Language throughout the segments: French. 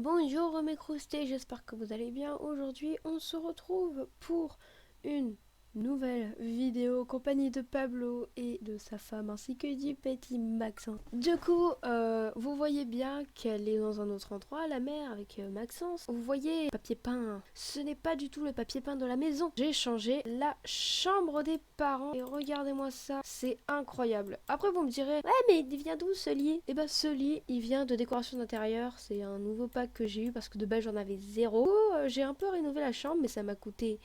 Bonjour mes croustés, j'espère que vous allez bien. Aujourd'hui on se retrouve pour une nouvelle vidéo en compagnie de Pablo et de sa femme ainsi que du petit Maxence. Du coup vous voyez bien qu'elle est dans un autre endroit, la mère avec Maxence. Vous voyez, papier peint, ce n'est pas du tout le papier peint de la maison. J'ai changé la chambre des parents et regardez-moi ça, c'est incroyable. Après vous me direz, ouais mais il vient d'où ce lit? Et bah ce lit il vient de décoration d'intérieur, c'est un nouveau pack que j'ai eu parce que de base j'en avais zéro. J'ai un peu rénové la chambre mais ça m'a coûté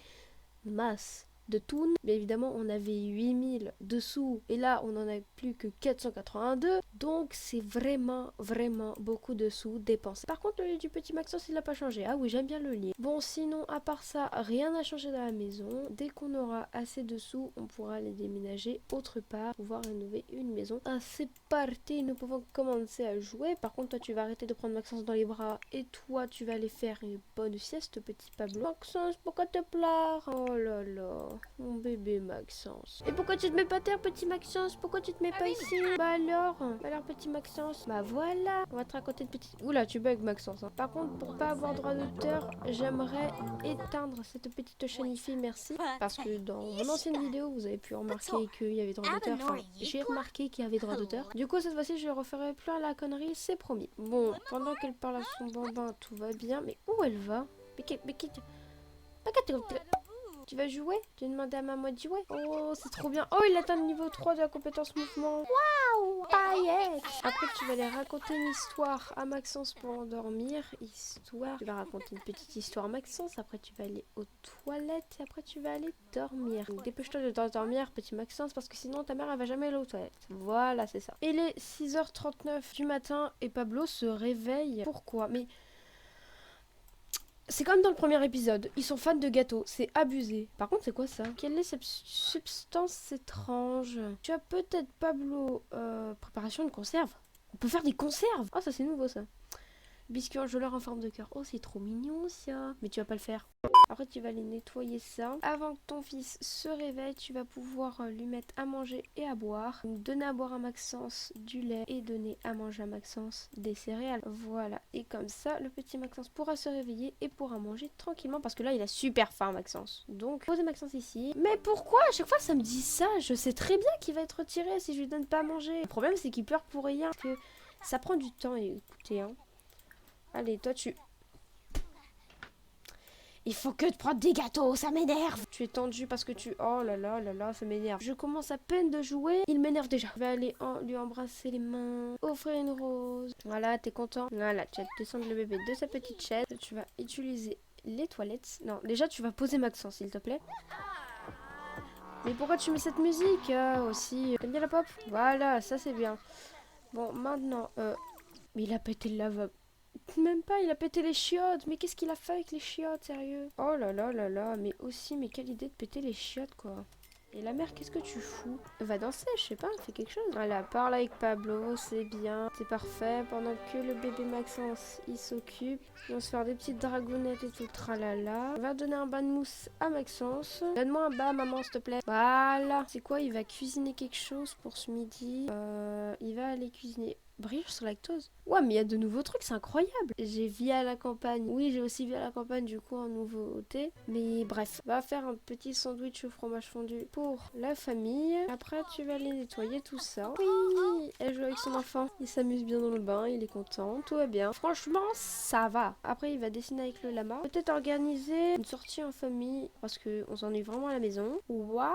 masse de thunes. Bien évidemment, on avait 8000 dessous et là, on n'en a plus que 482. Donc, c'est vraiment beaucoup de sous dépensés. Par contre, le lit du petit Maxence, il n'a pas changé. Ah oui, j'aime bien le lit. Bon, sinon, à part ça, rien n'a changé dans la maison. Dès qu'on aura assez de sous, on pourra les déménager autre part, pouvoir rénover une maison. Ah, c'est parti, nous pouvons commencer à jouer. Par contre, toi, tu vas arrêter de prendre Maxence dans les bras et toi, tu vas aller faire une bonne sieste, petit Pablo. Maxence, pourquoi te plaire? Oh là là. Mon bébé Maxence. Et pourquoi tu te mets pas terre, petit Maxence? Pourquoi tu te mets pas ici? Bah alors, petit Maxence. Bah voilà. On va te raconter une petite... Oula, tu bugs Maxence. Hein. Par contre, pour pas avoir droit d'auteur, j'aimerais éteindre cette petite chaîne-ici, merci. Parce que dans mon ancienne vidéo, vous avez pu remarquer qu'il y avait droit d'auteur. Enfin, j'ai remarqué qu'il y avait droit d'auteur. Du coup, cette fois-ci, je referai plus à la connerie, c'est promis. Bon, pendant qu'elle parle à son bambin, tout va bien. Mais où elle va? Mais qui... Tu vas jouer? Tu as demandé à maman de jouer? Oh, c'est trop bien. Oh, il atteint le niveau 3 de la compétence mouvement. Waouh! Paillettes! Après, tu vas aller raconter une histoire à Maxence pour endormir. Histoire. Tu vas raconter une petite histoire à Maxence. Après, tu vas aller aux toilettes. Et après, tu vas aller dormir. Donc, dépêche-toi de dormir, petit Maxence, parce que sinon, ta mère, elle va jamais aller aux toilettes. Voilà, c'est ça. Il est 6h39 du matin et Pablo se réveille. Pourquoi? Mais... c'est comme dans le premier épisode, ils sont fans de gâteaux, c'est abusé. Par contre, c'est quoi ça? Quelle est cette substance étrange? Tu as peut-être, Pablo, préparation de conserve? On peut faire des conserves? Oh, ça c'est nouveau ça. Biscuit enjôleur en forme de cœur. Oh, c'est trop mignon ça. Mais tu vas pas le faire. Après, tu vas aller nettoyer ça. Avant que ton fils se réveille, tu vas pouvoir lui mettre à manger et à boire. Donc, donner à boire à Maxence du lait et donner à manger à Maxence des céréales. Voilà. Et comme ça, le petit Maxence pourra se réveiller et pourra manger tranquillement. Parce que là, il a super faim, Maxence. Donc, posez Maxence ici. Mais pourquoi à chaque fois ça me dit ça? Je sais très bien qu'il va être retiré si je lui donne pas à manger. Le problème, c'est qu'il pleure pour rien. Parce que ça prend du temps. Et écoutez, hein. Allez, toi tu... Il faut que tu prennes des gâteaux, ça m'énerve. Tu es tendu parce que tu... Oh là là là là, ça m'énerve. Je commence à peine de jouer, il m'énerve déjà. Je vais aller lui embrasser les mains, offrir une rose. Voilà, t'es content? Voilà, tu vas descendre le bébé de sa petite chaise. Tu vas utiliser les toilettes. Non, déjà tu vas poser Maxence, s'il te plaît. Mais pourquoi tu mets cette musique aussi? T'aimes bien la pop? Voilà, ça c'est bien. Bon, maintenant... Mais il a pété le lavabo. Même pas, il a pété les chiottes. Mais qu'est-ce qu'il a fait avec les chiottes, sérieux? Oh là là là là, mais aussi, mais quelle idée de péter les chiottes, quoi. Et la mère, qu'est-ce que tu fous? Va danser, je sais pas, fais quelque chose. Voilà, parle avec Pablo, c'est bien, c'est parfait. Pendant que le bébé Maxence, il s'occupe. Ils vont se faire des petites dragounettes et tout, tralala. Va donner un bain de mousse à Maxence. Donne-moi un bain, maman, s'il te plaît. Voilà. C'est quoi? Il va cuisiner quelque chose pour ce midi. Il va aller cuisiner... brioche sur lactose. Ouais, mais il y a de nouveaux trucs, c'est incroyable. J'ai vie à la campagne. Oui, j'ai aussi vie à la campagne, du coup, en nouveauté. Mais bref, va faire un petit sandwich au fromage fondu pour la famille. Après, tu vas aller nettoyer tout ça. Oui, elle joue avec son enfant. Il s'amuse bien dans le bain, il est content. Tout va bien. Franchement, ça va. Après, il va dessiner avec le lama. Peut-être organiser une sortie en famille parce qu'on s'ennuie vraiment à la maison. Waouh!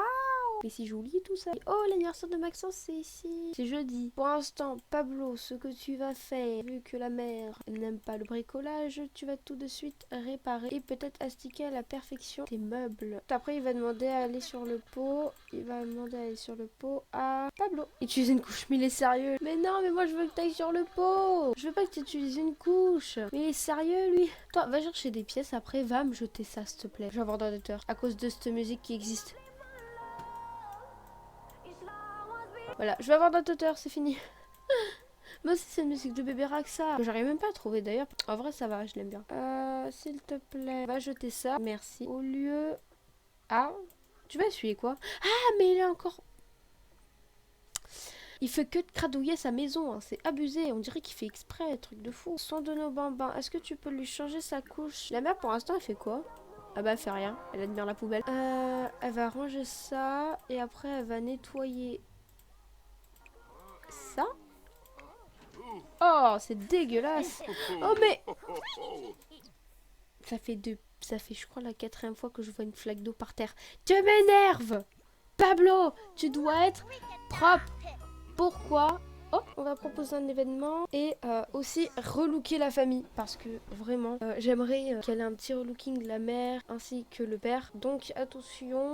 Mais c'est joli tout ça. Oh, l'anniversaire de Maxence, c'est ici. C'est jeudi. Pour l'instant, Pablo, ce que tu vas faire, vu que la mère n'aime pas le bricolage, tu vas tout de suite réparer et peut-être astiquer à la perfection tes meubles. Après, il va demander à aller sur le pot. Il va demander à aller sur le pot à Pablo. Utilise une couche, mais il est sérieux. Mais non, mais moi je veux que tu ailles sur le pot. Je veux pas que tu utilises une couche. Mais il est sérieux, lui. Toi, va chercher des pièces, après va me jeter ça, s'il te plaît. Je vais avoir d'ordinateur à cause de cette musique qui existe. Voilà, je vais avoir d'un tuteur, c'est fini. Moi aussi c'est une musique de bébé Raxa que j'arrive même pas à trouver d'ailleurs. En vrai ça va, je l'aime bien. S'il te plaît, va jeter ça. Merci. Au lieu... Ah, tu vas essuyer quoi? Ah, mais il est encore... Il fait que de cradouiller sa maison, hein. C'est abusé. On dirait qu'il fait exprès, truc de fou. Soin de nos bambins. Est-ce que tu peux lui changer sa couche? La mère, pour l'instant, elle fait quoi? Ah bah elle fait rien, elle admire la poubelle. Elle va ranger ça et après elle va nettoyer ça. Oh, c'est dégueulasse. Oh mais ça fait je crois la 4e fois que je vois une flaque d'eau par terre. Tu m'énerves, Pablo. Tu dois être propre. Pourquoi? Oh, on va proposer un événement et aussi relooker la famille parce que vraiment j'aimerais qu'elle ait un petit relooking de la mère ainsi que le père. Donc attention,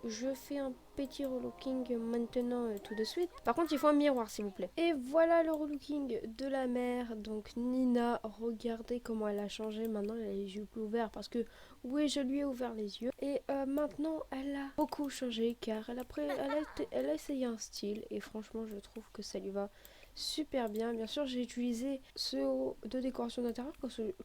je fais un petit relooking maintenant tout de suite. Par contre il faut un miroir s'il vous plaît. Et voilà le relooking de la mère. Donc Nina, regardez comment elle a changé. Maintenant elle a les yeux plus ouverts parce que oui je lui ai ouvert les yeux. Et maintenant elle a beaucoup changé car elle a essayé un style et franchement je trouve que ça lui va super bien. Bien sûr j'ai utilisé ce haut de décoration d'intérieur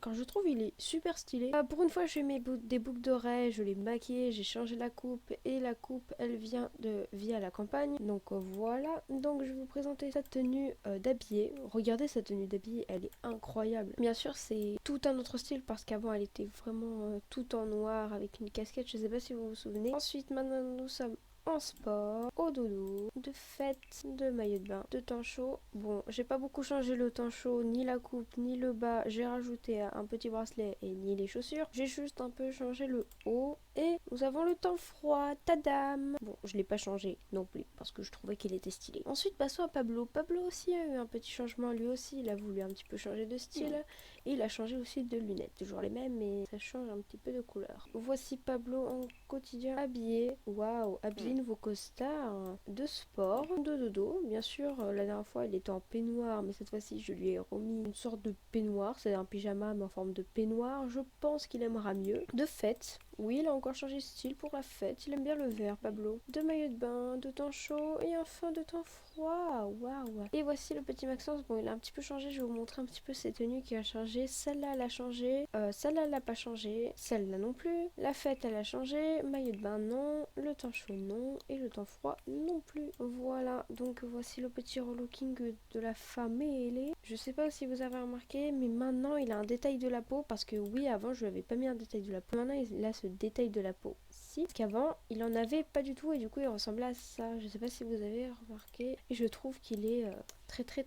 quand je trouve il est super stylé. Pour une fois j'ai mis des boucles d'oreilles, je l'ai maquillé, j'ai changé la coupe et la coupe elle vient de Via la campagne. Donc voilà, donc je vais vous présenter sa tenue d'habillé. Regardez sa tenue d'habillé, elle est incroyable. Bien sûr c'est tout un autre style parce qu'avant elle était vraiment tout en noir avec une casquette, je sais pas si vous vous souvenez. Ensuite maintenant nous sommes en sport, au dodo, de fête, de maillot de bain, de temps chaud. Bon, j'ai pas beaucoup changé le temps chaud, ni la coupe, ni le bas. J'ai rajouté un petit bracelet et ni les chaussures. J'ai juste un peu changé le haut. Et nous avons le temps froid, tadam. Bon, je l'ai pas changé non plus parce que je trouvais qu'il était stylé. Ensuite, passons à Pablo. Pablo aussi a eu un petit changement, lui aussi. Il a voulu un petit peu changer de style. Et il a changé aussi de lunettes. Toujours les mêmes, mais ça change un petit peu de couleur. Voici Pablo en quotidien habillé. Waouh, habillé nouveau costard de sport, de dodo. Bien sûr, la dernière fois, il était en peignoir, mais cette fois-ci, je lui ai remis une sorte de peignoir. C'est un pyjama, mais en forme de peignoir. Je pense qu'il aimera mieux. De fête. Oui, il a encore changé de style pour la fête. Il aime bien le vert, Pablo. De maillot de bain, de temps chaud et enfin de temps froid. Waouh. Et voici le petit Maxence. Bon, il a un petit peu changé. Je vais vous montrer un petit peu ses tenues qui a changé. Celle-là, elle a changé. Celle-là, elle n'a pas changé. Celle-là non plus. La fête, elle a changé. Maillot de bain, non. Le temps chaud, non. Et le temps froid, non plus. Voilà. Donc, voici le petit relooking de la famille. Je sais pas si vous avez remarqué, mais maintenant, il a un détail de la peau. Parce que oui, avant, je lui avais pas mis un détail de la peau. Maintenant, il a ce détail de la peau. Si, parce qu'avant, il en avait pas du tout. Et du coup, il ressemblait à ça. Je sais pas si vous avez remarqué. Et je trouve qu'il est très très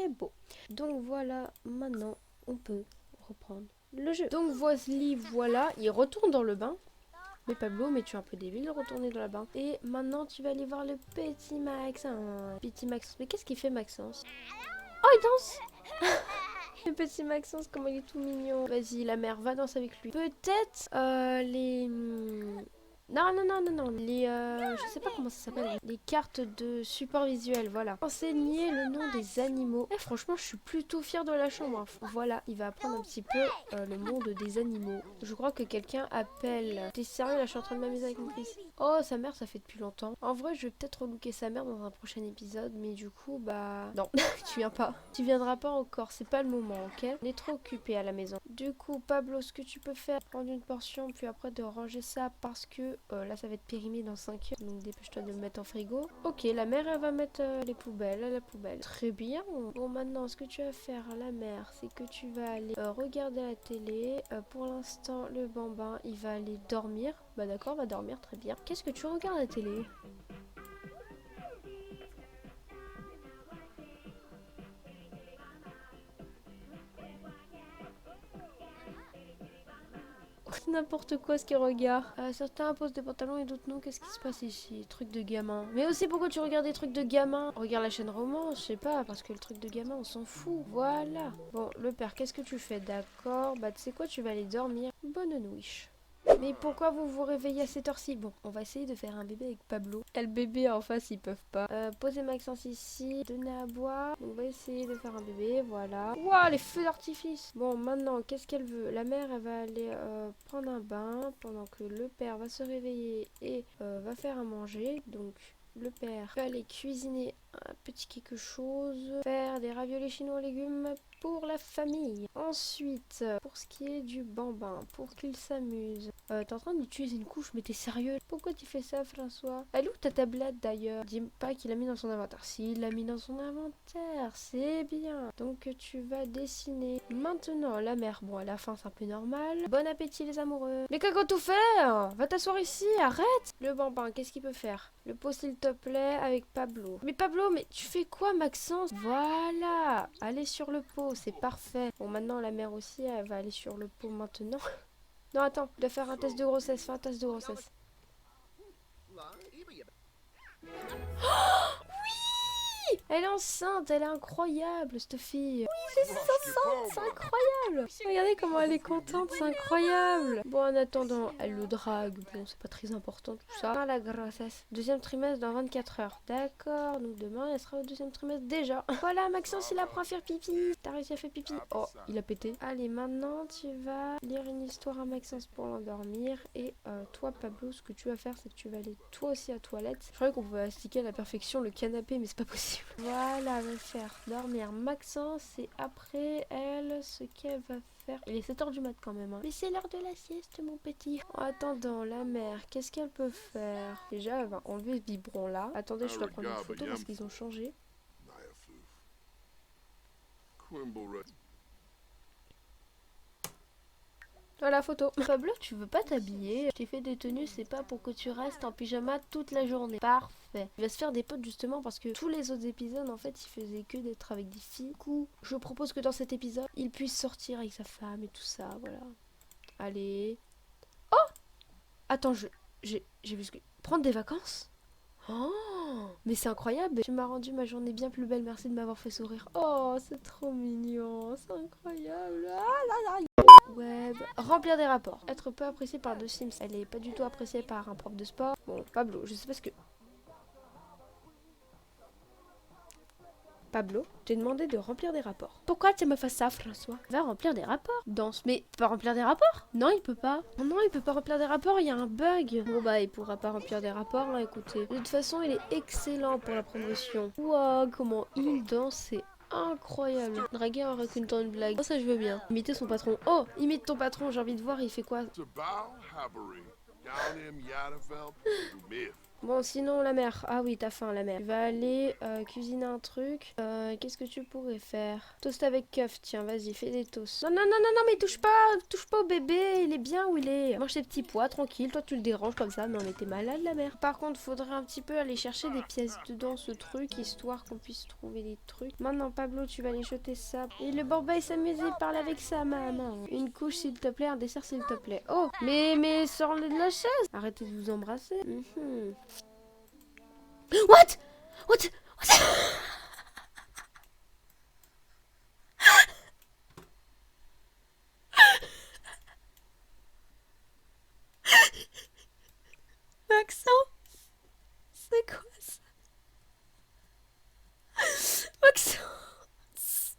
beau. Donc voilà, maintenant on peut reprendre le jeu. Donc voici, voilà, il retourne dans le bain. Mais Pablo, mais tu es un peu débile de retourner dans le bain. Et maintenant tu vas aller voir le petit Max. Petit Maxence. Mais qu'est-ce qu'il fait Maxence? Oh, il danse. Le petit Maxence, comment il est tout mignon. Vas-y, la mère, va danser avec lui. Peut-être les... Non. Je sais pas comment ça s'appelle. Les cartes de support visuel, voilà. Enseigner le nom des animaux. Eh, franchement, je suis plutôt fière de la chambre, hein. Voilà, il va apprendre un petit peu le monde des animaux. Je crois que quelqu'un appelle. T'es sérieux, là, je suis en train de m'amuser avec mon fils. Oh, sa mère, ça fait depuis longtemps. En vrai, je vais peut-être relooker sa mère dans un prochain épisode, mais du coup, bah... Non, tu viens pas. Tu viendras pas encore, c'est pas le moment, ok? On est trop occupé à la maison. Du coup, Pablo, ce que tu peux faire, prendre une portion, puis après de ranger ça parce que là, ça va être périmé dans 5 heures. Donc dépêche-toi de le mettre en frigo. Ok, la mère, elle va mettre les poubelles à la poubelle. Très bien. Bon, maintenant, ce que tu vas faire, la mère, c'est que tu vas aller regarder la télé. Pour l'instant, le bambin, il va aller dormir. Bah d'accord, va dormir, très bien. Qu'est-ce que tu regardes à la télé? N'importe quoi ce qu'il regarde. Certains posent des pantalons et d'autres non. Qu'est-ce qui se passe ici? Truc de gamin. Mais aussi pourquoi tu regardes des trucs de gamin? Regarde la chaîne romance, je sais pas, parce que le truc de gamin on s'en fout. Voilà. Bon, le père, qu'est-ce que tu fais? D'accord. Bah tu sais quoi, tu vas aller dormir. Bonne nuit. Mais pourquoi vous vous réveillez à cette heure-ci? Bon, on va essayer de faire un bébé avec Pablo. Et le bébé en face, ils peuvent pas. Posez Maxence ici, donnez à boire. On va essayer de faire un bébé, voilà. Waouh, les feux d'artifice! Bon, maintenant, qu'est-ce qu'elle veut? La mère, elle va aller prendre un bain pendant que le père va se réveiller et va faire à manger. Donc, le père va aller cuisiner un petit quelque chose, faire des raviolis chinois aux légumes. pour la famille. Ensuite, pour ce qui est du bambin, pour qu'il s'amuse. T'es en train d'utiliser une couche, mais t'es sérieux? Pourquoi tu fais ça, François? Elle est où ta tablette d'ailleurs? Dis pas qu'il l'a mis dans son inventaire. Si, il l'a mis dans son inventaire, c'est bien. Donc tu vas dessiner. Maintenant, la mère. Bon, à la fin, c'est un peu normal. Bon appétit, les amoureux. Mais qu'est-ce que tout faire? Va t'asseoir ici, arrête! Le bambin, qu'est-ce qu'il peut faire? Le pot, s'il te plaît, avec Pablo. Mais Pablo, mais tu fais quoi, Maxence? Voilà! Allez sur le pot, c'est parfait. Bon, maintenant, la mère aussi, elle va aller sur le pot maintenant. Non, attends, je dois faire un test de grossesse. Fais un test de grossesse. Elle est enceinte, elle est incroyable, cette fille. Oui, je suis enceinte, c'est incroyable. Regardez comment elle est contente, c'est incroyable. Bon, en attendant, elle le drague. Bon, c'est pas très important tout ça. Ah, la grossesse. Deuxième trimestre dans 24 heures. D'accord, donc demain, elle sera au deuxième trimestre déjà. Voilà, Maxence, il apprend à faire pipi. T'as réussi à faire pipi. Oh, il a pété. Allez, maintenant, tu vas lire une histoire à Maxence pour l'endormir. Et toi, Pablo, ce que tu vas faire, c'est que tu vas aller toi aussi à la toilette. Je croyais qu'on pouvait astiquer à la perfection le canapé, mais c'est pas possible. Voilà, elle va faire dormir Maxence et après elle, ce qu'elle va faire. Il est 7 h du mat quand même. Hein. Mais c'est l'heure de la sieste, mon petit. En attendant, la mère, qu'est-ce qu'elle peut faire? Déjà, elle va enlever ce biberon là. Attendez, je dois prendre une photo parce qu'ils ont changé. Voilà, photo. Pablo, tu veux pas t'habiller? Je t'ai fait des tenues, c'est pas pour que tu restes en pyjama toute la journée. Parfait. Il va se faire des potes justement parce que tous les autres épisodes, en fait, il faisait que d'être avec des filles. Du coup, je propose que dans cet épisode, il puisse sortir avec sa femme et tout ça, voilà. Allez. Oh! Attends, j'ai vu ce que... Prendre des vacances? Oh! Mais c'est incroyable. Tu m'as rendu ma journée bien plus belle. Merci de m'avoir fait sourire. Oh, c'est trop mignon. C'est incroyable. Ah là là. Web. Remplir des rapports. Être peu apprécié par deux Sims. Elle est pas du tout appréciée par un prof de sport. Bon, Pablo, je sais pas ce que... Pablo, j'ai demandé de remplir des rapports. Pourquoi tu me fais ça, François? Va remplir des rapports. Danse. Mais il peut pas remplir des rapports? Non, il peut pas. Oh non, il peut pas remplir des rapports, il y a un bug. Bon bah, il pourra pas remplir des rapports, hein, écoutez. De toute façon, il est excellent pour la promotion. Waouh, comment il danse, c'est incroyable. Draguer avec une tonne de blague. Oh, ça je veux bien. Imiter son patron. Oh, imite ton patron, j'ai envie de voir, il fait quoi? Bon, sinon, la mère. Ah oui, t'as faim, la mère. Tu vas aller cuisiner un truc. Qu'est-ce que tu pourrais faire? Toast avec keuf. Tiens, vas-y, fais des toasts. Non, non, non, non, non, mais touche pas au bébé. Il est bien où il est. Mange tes petits pois, tranquille. Toi, tu le déranges comme ça. Non, mais t'es malade, la mère. Par contre, faudrait un petit peu aller chercher des pièces dedans, ce truc, histoire qu'on puisse trouver des trucs. Maintenant, Pablo, tu vas aller jeter ça. Et le bambin, il s'amusait, parle avec sa maman. Une couche, s'il te plaît, un dessert, s'il te plaît. Oh, mais sors-le de la chaise. Arrêtez de vous embrasser. What? What? Maxence? C'est quoi ça? Maxence?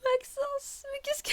Maxence? Mais qu'est-ce que...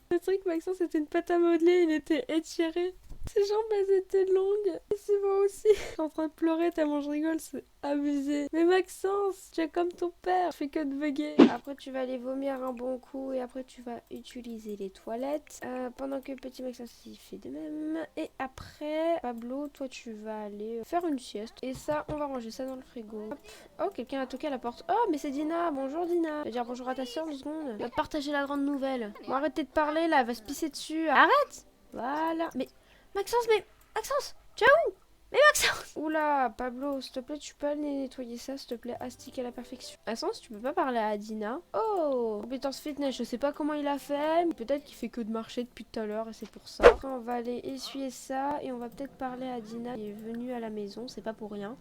Le truc, Maxence, c'était une pâte à modeler, il était étiré. Ses jambes, elles étaient longues. Et c'est moi aussi. Je suis en train de pleurer tellement je rigole, c'est abusé. Mais Maxence, tu es comme ton père. Je fais que de bugger. Après, tu vas aller vomir un bon coup et après, tu vas utiliser les toilettes. Pendant que petit Maxence, il fait de même. Et après, Pablo, toi, tu vas aller faire une sieste. Et ça, on va ranger ça dans le frigo. Hop. Oh, quelqu'un a toqué à la porte. Oh, mais c'est Dina. Bonjour, Dina. Je vais dire bonjour à ta soeur 2 secondes. Elle va te partager la grande nouvelle. Bon, arrêtez de parler, là. Elle va se pisser dessus. Arrête! Voilà. Mais... Maxence, Maxence, tu es où? Mais Maxence! Oula, Pablo, s'il te plaît, tu peux aller nettoyer ça, s'il te plaît, astique à la perfection. Maxence, tu peux pas parler à Dina? Oh, compétence fitness, je sais pas comment il a fait, mais peut-être qu'il fait que de marcher depuis tout à l'heure et c'est pour ça. Après, on va aller essuyer ça et on va peut-être parler à Dina qui est venue à la maison, c'est pas pour rien.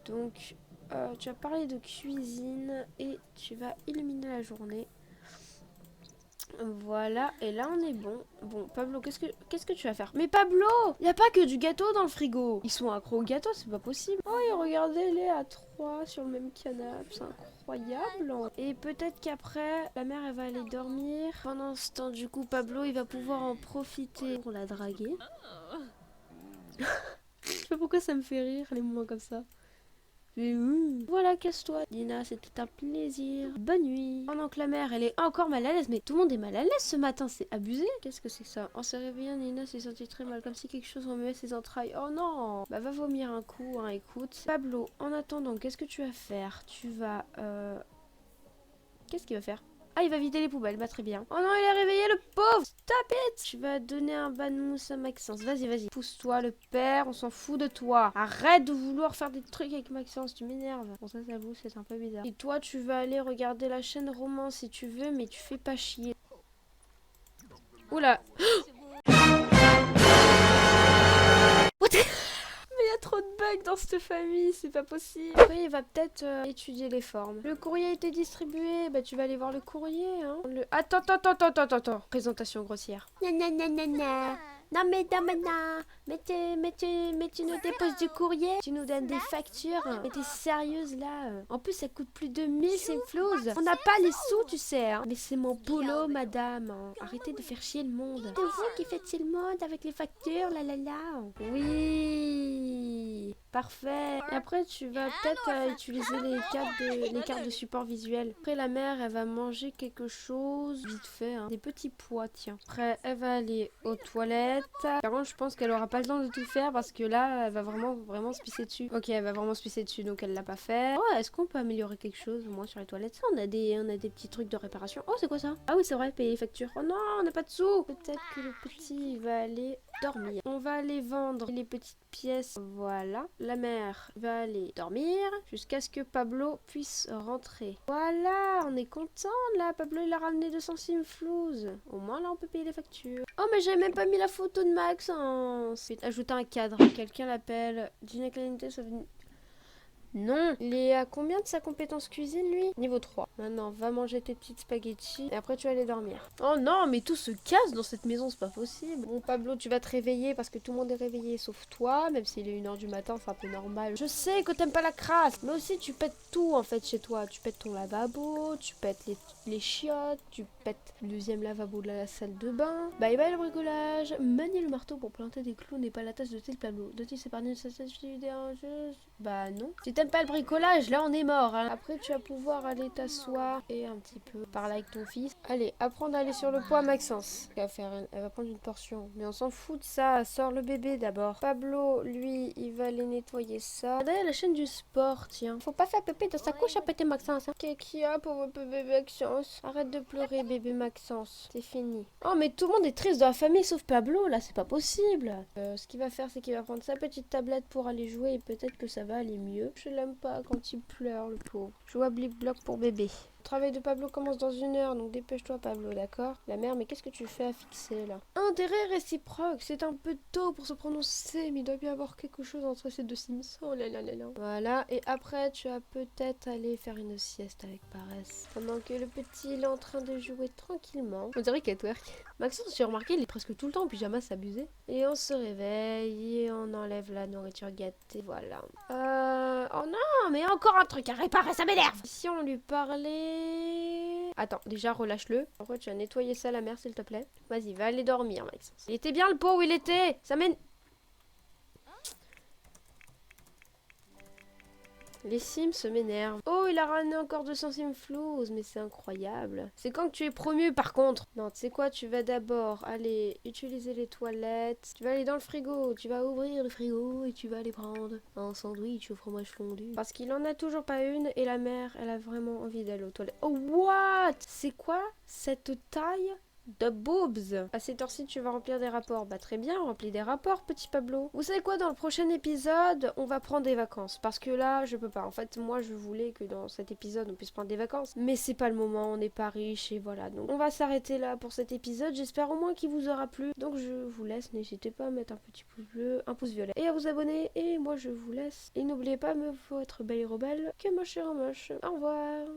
Donc, tu vas parler de cuisine et tu vas illuminer la journée. Voilà, et là on est bon. Bon, Pablo, qu'est-ce que tu vas faire? Mais Pablo, il y a pas que du gâteau dans le frigo. Ils sont accros au gâteau, c'est pas possible. Oh, et regardez, les à 3 sur le même canapé, c'est incroyable. Et peut-être qu'après, la mère, elle va aller dormir. Pendant ce temps, du coup, Pablo, il va pouvoir en profiter. On l'a dragué. sais pas pourquoi ça me fait rire, les moments comme ça. Voilà, casse-toi. Nina, c'était un plaisir. Bonne nuit. Pendant que la mère, elle est encore mal à l'aise. Mais tout le monde est mal à l'aise ce matin, c'est abusé. Qu'est-ce que c'est que ça? En se réveillant, Nina s'est sentie très mal, comme si quelque chose remuait ses entrailles. Oh non! Bah va vomir un coup, hein, écoute. Pablo, en attendant, qu'est-ce que tu vas faire? Tu vas... Qu'est-ce qu'il va faire? Ah, il va vider les poubelles, bah très bien. Oh non, il est réveillé, le pauvre! Stop it! Tu vas donner un bain de mousse à Maxence. Vas-y, vas-y. Pousse-toi, le père, on s'en fout de toi. Arrête de vouloir faire des trucs avec Maxence, tu m'énerves. Bon, ça, j'avoue, c'est un peu bizarre. Et toi, tu vas aller regarder la chaîne roman si tu veux, mais tu fais pas chier. Oula! Il y a trop de bugs dans cette famille, c'est pas possible. Après, il va peut-être étudier les formes. Le courrier a été distribué, bah tu vas aller voir le courrier, hein. Attends. Présentation grossière. Nanana. Non mais mais tu nous déposes du courrier, tu nous donnes des factures. Mais t'es sérieuse là? En plus, ça coûte plus de 1000, c'est flouze. On n'a pas les sous, tu sais, hein. Mais c'est mon boulot, madame. Arrêtez de faire chier le monde. C'est vous qui faites chier le monde avec les factures, là. Oui. Parfait. Et après, tu vas peut-être utiliser les cartes de support visuel. Après, la mère, elle va manger quelque chose vite fait, hein. Des petits pois, tiens. Après, elle va aller aux toilettes. Par contre, je pense qu'elle aura pas le temps de tout faire parce que là, elle va vraiment se pisser dessus. Ok, elle va vraiment se pisser dessus, donc elle l'a pas fait. Oh, est-ce qu'on peut améliorer quelque chose au moins sur les toilettes? Ça, on a des petits trucs de réparation. Oh, c'est quoi ça? Ah oui, c'est vrai, payer les factures. Oh non, on n'a pas de sous. Peut-être que le petit va aller dormir. On va aller vendre les petites pièces. Voilà. La mère va aller dormir jusqu'à ce que Pablo puisse rentrer. Voilà, on est content là. Pablo, il a ramené 200 simflouz. Au moins là, on peut payer les factures. Oh, mais j'ai même pas mis la photo de Maxence. Ajouter un cadre. Quelqu'un l'appelle. Gina Clanité, ça veut... Non, il est à combien de sa compétence cuisine, lui? Niveau 3. Maintenant, va manger tes petites spaghettis et après tu vas aller dormir. Oh non, mais tout se casse dans cette maison, c'est pas possible. Bon, Pablo, tu vas te réveiller parce que tout le monde est réveillé sauf toi, même s'il est 1h du matin, c'est un peu normal. Je sais que t'aimes pas la crasse, mais aussi tu pètes tout en fait chez toi. Tu pètes ton lavabo, tu pètes les chiottes, tu pètes le deuxième lavabo de la salle de bain. Bye bye le bricolage. Manier le marteau pour planter des clous n'est pas la tasse de thé de Pablo. Doit-il s'épargner de sa dérangeuse? Bah non. Si t'aimes pas le bricolage, là on est mort, hein. Après tu vas pouvoir aller t'asseoir et un petit peu parler avec ton fils. Allez, apprendre à aller sur le poids, Maxence. Elle va prendre une portion. Mais on s'en fout de ça, sors le bébé d'abord. Pablo, lui, il va aller nettoyer ça. Regardez la chaîne du sport, tiens. Faut pas faire pépé dans sa couche à péter Maxence, hein. Qu'est-ce qu'il y a pour votre bébé Maxence? Arrête de pleurer, bébé Maxence. C'est fini. Oh, mais tout le monde est triste dans la famille sauf Pablo, là, c'est pas possible. Ce qu'il va faire, c'est qu'il va prendre sa petite tablette pour aller jouer et peut-être que ça va aller mieux. Je l'aime pas quand il pleure, le pauvre. Joue à Blip Block pour bébé. Le travail de Pablo commence dans 1 heure, donc dépêche-toi Pablo, d'accord? La mère, mais qu'est-ce que tu fais à fixer là? Intérêt réciproque, c'est un peu tôt pour se prononcer, mais il doit bien y avoir quelque chose entre ces deux Sims. Oh là là là là. Voilà, et après tu vas peut-être aller faire une sieste avec paresse. Pendant que le petit il est en train de jouer tranquillement. On dirait qu'il twerk. Maxence, j'ai remarqué, il est presque tout le temps en pyjama, c'est abusé. Et on se réveille et on enlève la nourriture gâtée, voilà. Oh non, mais encore un truc à réparer, ça m'énerve. Si on lui parlait... Attends, déjà relâche-le. Après tu vas nettoyer ça la mère s'il te plaît. Vas-y, va aller dormir Maxence. Il était bien le pot où il était. Ça m'énerve. Les Sims se m'énervent. Oh, il a ramené encore 200 simflouz, mais c'est incroyable. C'est quand que tu es promu par contre? Non, tu sais quoi, tu vas d'abord aller utiliser les toilettes. Tu vas aller dans le frigo, tu vas ouvrir le frigo et tu vas aller prendre un sandwich au fromage fondu. Parce qu'il en a toujours pas une et la mère, elle a vraiment envie d'aller aux toilettes. Oh, what? C'est quoi cette taille de boobs? À cette heure-ci, tu vas remplir des rapports. Bah très bien, remplis des rapports, petit Pablo. Vous savez quoi, dans le prochain épisode, on va prendre des vacances. Parce que là, je peux pas. En fait, moi, je voulais que dans cet épisode, on puisse prendre des vacances. Mais c'est pas le moment, on n'est pas riche et voilà. Donc, on va s'arrêter là pour cet épisode. J'espère au moins qu'il vous aura plu. Donc, je vous laisse. N'hésitez pas à mettre un petit pouce bleu, un pouce violet et à vous abonner. Et moi, je vous laisse. Et n'oubliez pas, me faut être belle et rebelle que moche et remoche. Au revoir.